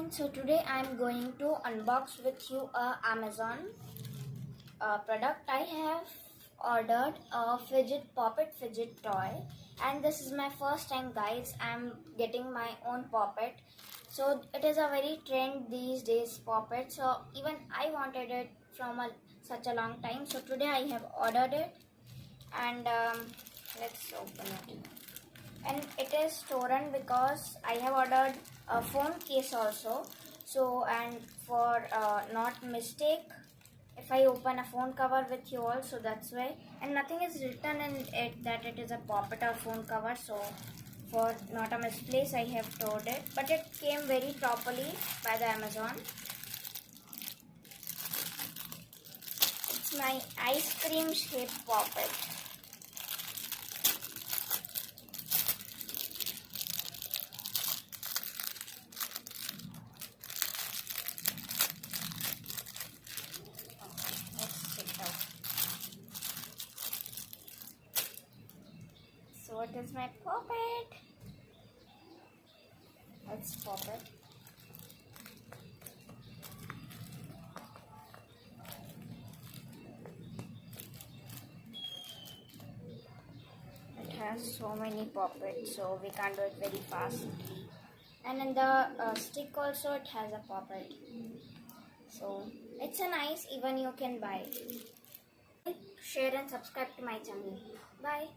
friends, so today I'm going to unbox with you a Amazon product. I have ordered a poppet fidget toy, and this is my first time, guys. I'm getting my own poppet, so it is a very trend these days, poppet. So even I wanted it from such a long time. So today I have ordered it, and let's open it. And it is stolen because I have ordered a phone case also. So, and for not mistake, if I open a phone cover with you all, so that's why. And nothing is written in it that it is a poppet or phone cover. So for not a misplace, I have stored it. But it came very properly by the Amazon. It's my ice cream shaped poppet. So what is my poppet? Let's pop it. It has so many poppets, so we can't do it very fast. And in the stick also it has a poppet. So it's a nice, even you can buy it. Like, share and subscribe to my channel. Bye.